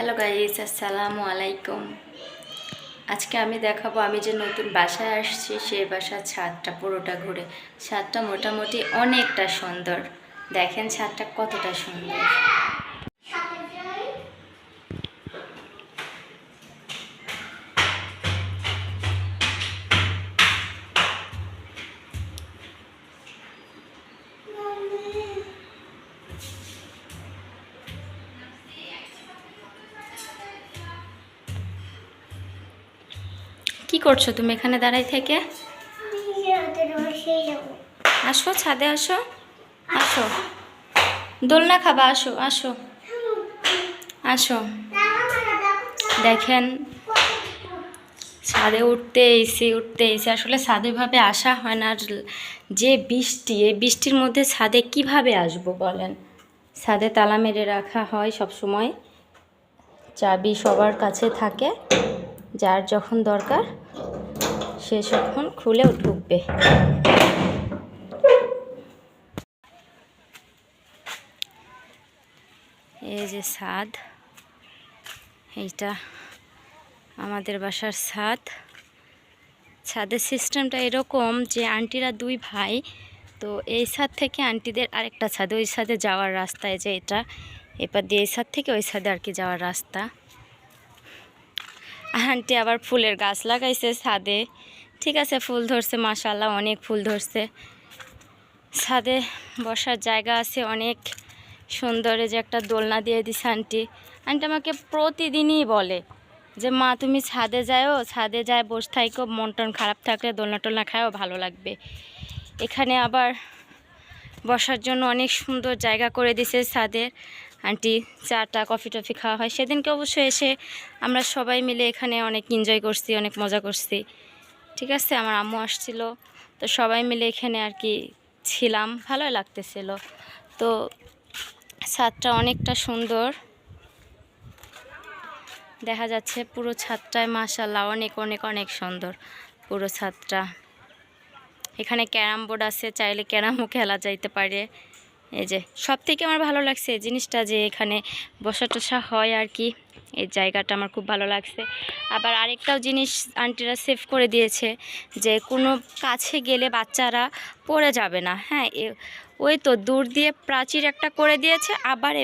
Hello guys, আসসালামু আলাইকুম। আজকে আমি দেখাবো আমি যে নতুন বাসায় আসছি সেই বাসার ছাদটা পুরোটা ঘুরে। ছাদটা মোটামুটি অনেকটা সুন্দর। দেখেন ছাদটা কতটা সুন্দর। কি করছো তুমি এখানে দাঁড়াই থেকে? আসো ছাদে, আসো আসো, দোলনা খাবা, আসো আসো আসো। দেখেন ছাদে উঠতে এসে আসলে ছাদে ভাবে আসা হয় না। আর যে বৃষ্টি, এই বৃষ্টির মধ্যে ছাদে কিভাবে আসবো বলেন? ছাদে তালা মেরে রাখা হয় সব সময়, চাবি সবার কাছে থাকে, যার যখন দরকার সে যখন খুলেও ঢুকবে। এই যে ছাদ, এইটা আমাদের বাসার ছাদ। ছাদের সিস্টেমটা এরকম যে আন্টিরা দুই ভাই, তো এই ছাদ থেকে আন্টিদের আরেকটা ছাদ, ওই ছাদে যাওয়ার রাস্তায় যে এটা এবার দিয়ে এই ছাদ থেকে ওই ছাদে আর কি যাওয়ার রাস্তা। আন্টি আবার ফুলের গাছ লাগাইছে ছাদে। ঠিক আছে, ফুল ধরছে মাশাআল্লাহ, অনেক ফুল ধরছে। ছাদে বসার জায়গা আছে অনেক সুন্দর। যে একটা দোলনা দিয়ে দিছে আন্টি। আন্টি আমাকে প্রতিদিনই বলে যে মা তুমি ছাদে যাও, ছাদে যায় বসে থাকো, মন টন খারাপ থাকলে দোলনা টোলনা খায়ও ভালো লাগবে। এখানে আবার বসার জন্য অনেক সুন্দর জায়গা করে দিছে ছাদের আন্টি। চাটা কফি টফি খাওয়া হয়। সেদিনকে অবশ্যই এসে আমরা সবাই মিলে এখানে অনেক এনজয় করছি, অনেক মজা করছি। ঠিক আছে, আমার আম্মু আসছিল, তো সবাই মিলে এখানে আর কি ছিলাম, ভালোই লাগতেছিল। তো ছাদটা অনেকটা সুন্দর দেখা যাচ্ছে পুরো ছাদটায়, মাশাআল্লাহ অনেক অনেক অনেক সুন্দর পুরো ছাদটা। এখানে ক্যারাম বোর্ড আছে, চাইলে ক্যারামও খেলা যাইতে পারে। এই যে সব থেকে আমার ভালো লাগছে এই জিনিসটা যে এখানে বসা টসা হয় আর কি, এই জায়গাটা আমার খুব ভালো লাগছে। আবার আরেকটাও জিনিস আন্টিরা সেভ করে দিয়েছে যে কোনো কাছে গেলে বাচ্চারা পড়ে যাবে না। হ্যাঁ, ওই তো দূর দিয়ে প্রাচীর একটা করে দিয়েছে, আবার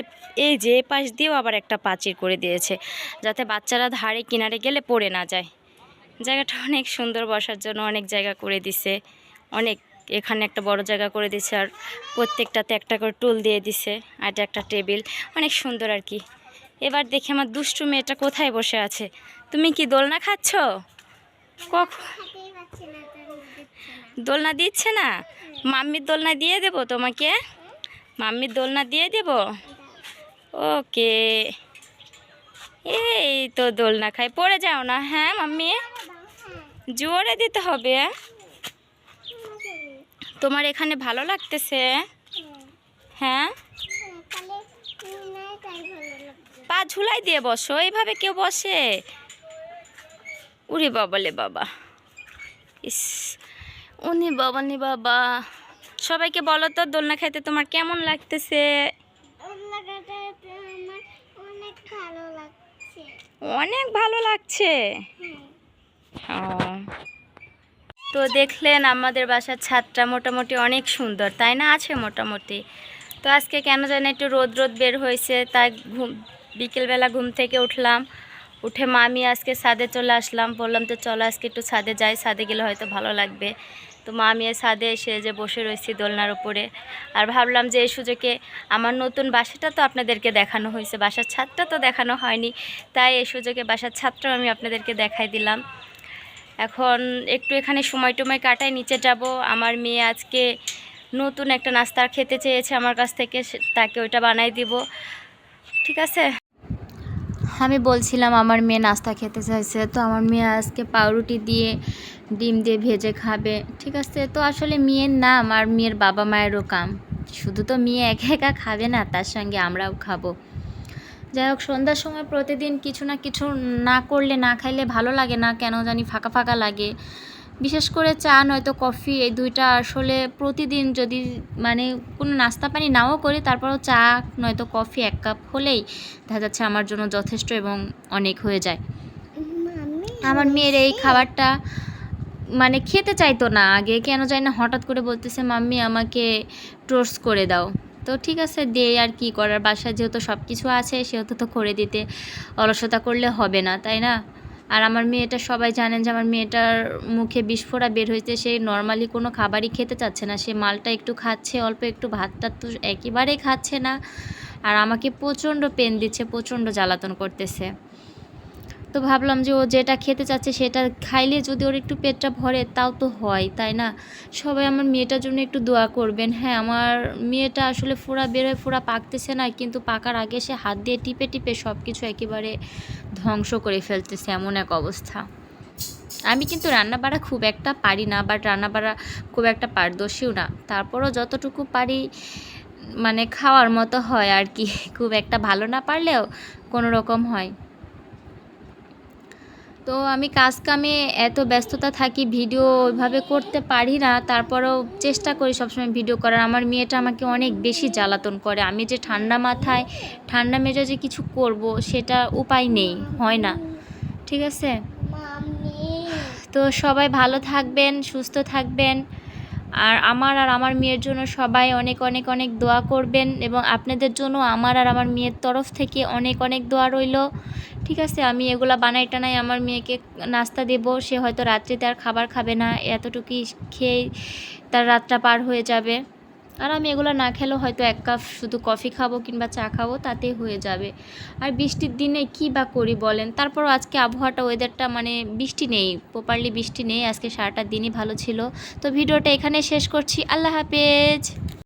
এই যে পাশ দিয়েও আবার একটা প্রাচীর করে দিয়েছে যাতে বাচ্চারা ধারে কিনারে গেলে পড়ে না যায়। জায়গাটা অনেক সুন্দর, বসার জন্য অনেক জায়গা করে দিছে অনেক। এখানে একটা বড় জায়গা করে দিছে, আর প্রত্যেকটাতে একটা করে টুল দিয়ে দিছে, আর একটা টেবিল, অনেক সুন্দর আর কি। এবার দেখি আমার দুষ্টু মেয়েটা কোথায় বসে আছে। তুমি কি দোলনা খাচ্ছ? দোলনা দিচ্ছে না? মাম্মির দোলনা দিয়ে দেবো তোমাকে, মাম্মির দোলনা দিয়ে দেব। ওকে, এই তো দোলনা খাই, পড়ে যাও না। হ্যাঁ মাম্মি, জোরে দিতে হবে। তোমার এখানে ভালো লাগতেছে? হ্যাঁ, পা ঝুলাই দিয়ে বসো, এইভাবে কেউ বসে? উরি বাবালে বাবা, ইস উনি বাবা নি বাবা। সবাইকে বলো তো দোলনা খাইতে তোমার কেমন লাগতেছে? অনেক ভালো লাগছে। তো দেখলেন আমাদের বাসার ছাদটা মোটামুটি অনেক সুন্দর, তাই না? আছে মোটামুটি। তো আজকে কেন জানি একটু রোদ রোদ বের হয়েছে, তাই বিকেলবেলা ঘুম থেকে উঠলাম, উঠে মামি আজকে ছাদে চলে আসলাম, বললাম তো চলো আজকে একটু ছাদে যাই, ছাদে গেলে হয়তো ভালো লাগবে। তো মামি ছাদে এসে যে বসে রয়েছি দোলনার উপরে, আর ভাবলাম যে এই সুযোগে আমার নতুন বাসাটা তো আপনাদেরকে দেখানো হয়েছে, বাসার ছাদটা তো দেখানো হয়নি, তাই এই সুযোগে বাসার ছাদটাও আমি আপনাদেরকে দেখাই দিলাম। এখন একটু এখানে সময় টময় কাটাই, নিচে যাব। আমার মেয়ে আজকে নতুন একটা নাস্তা খেতে চেয়েছে আমার কাছ থেকে, তাকে ওইটা বানাই দিব। ঠিক আছে, আমি বলছিলাম আমার মেয়ে নাস্তা খেতে চাইছে, তো আমার মেয়ে আজকে পাউরুটি দিয়ে ডিম দিয়ে ভেজে খাবে। ঠিক আছে, তো আসলে মেয়ের না, আমার মেয়ের বাবা মায়েরও কাম, শুধু তো মেয়ে একা একা খাবে না, তার সঙ্গে আমরাও খাবো। যাই হোক, সন্ধ্যার সময় প্রতিদিন কিছু না কিছু না করলে, না খাইলে ভালো লাগে না, কেন জানি ফাঁকা ফাঁকা লাগে। বিশেষ করে চা নয়তো কফি, এই দুইটা আসলে প্রতিদিন যদি মানে কোনো নাস্তা পানি নাও করি, তারপরেও চা নয়তো কফি 1 কাপ হলেই দেখা যাচ্ছে আমার জন্য যথেষ্ট এবং অনেক হয়ে যায়। আমার মেয়ের এই খাবারটা মানে খেতে চাইতো না আগে, কেন জানি না হঠাৎ করে বলতেছে মাম্মি আমাকে টোস্ট করে দাও। তো ঠিক আছে দে, আর কি করার, বাসায় যেহেতু সব কিছু আছে সেহেতু তো করে দিতে অলসতা করলে হবে না, তাই না? আর আমার মেয়েটা সবাই জানেন যে আমার মেয়েটার মুখে বিস্ফোরা বের হয়েছে, সে নর্মালি কোনো খাবারই খেতে চাচ্ছে না, সে মালটা একটু খাচ্ছে অল্প একটু, ভাতটা তো একেবারেই খাচ্ছে না। আর আমাকে প্রচণ্ড পেন দিচ্ছে, প্রচণ্ড জ্বালাতন করতেছে। তো ভাবলাম যে ও যেটা খেতে চাচ্ছে সেটা খাইলে যদি ওর একটু পেটটা ভরে তাও তো হয়, তাই না? সবাই আমার মেয়েটার জন্য একটু দোয়া করবেন। হ্যাঁ, আমার মেয়েটা আসলে ফোড়া বেরোয়, ফোড়া পাকতেছে না, কিন্তু পাকার আগে সে হাত দিয়ে টিপে টিপে সব কিছু একেবারে ধ্বংস করে ফেলতেছে, এমন এক অবস্থা। আমি কিন্তু রান্নাবাড়া খুব একটা পারি না, বাট রান্নাবাড়া খুব একটা পারদর্শীও না, তারপরও যতটুকু পারি মানে খাওয়ার মতো হয় আর কি। খুব একটা ভালো না পারলেও কোনো রকম হয়। তো আমি কাজ কামে এত ব্যস্ততা থাকি, ভিডিও ওইভাবে করতে পারি না, তারপরেও চেষ্টা করি সবসময় ভিডিও করার। আমার মেয়েটা আমাকে অনেক বেশি জ্বালাতন করে, আমি যে ঠান্ডা মাথায় ঠান্ডা মেজাজে কিছু করব সেটা উপায় নেই, হয় না। ঠিক আছে, তো সবাই ভালো থাকবেন, সুস্থ থাকবেন। আর আমার মেয়ের জন্য সবাই অনেক অনেক অনেক দোয়া করবেন, এবং আপনাদের জন্য আমার আর আমার মেয়ের তরফ থেকে অনেক অনেক দোয়া রইল। ঠিক আছে, আমি এগুলা বানাই টানাই আমার মেয়েকে নাস্তা দেব, সে হয়তো রাত্রিতে আর খাবার খাবে না, এতটুকুই খেয়েই তার রাতটা পার হয়ে যাবে। আর আমি এগুলো না খেলেও হয়তো 1 কাপ শুধু কফি খাবো কিংবা চা খাবো, তাতেই হয়ে যাবে। আর বৃষ্টির দিনে কী বা করি বলেন? তারপরও আজকে আবহাওয়াটা, ওয়েদারটা মানে বৃষ্টি নেই, প্রপারলি বৃষ্টি নেই, আজকে সারাটা দিনই ভালো ছিল। তো ভিডিওটা এখানে শেষ করছি, আল্লাহ হাফেজ।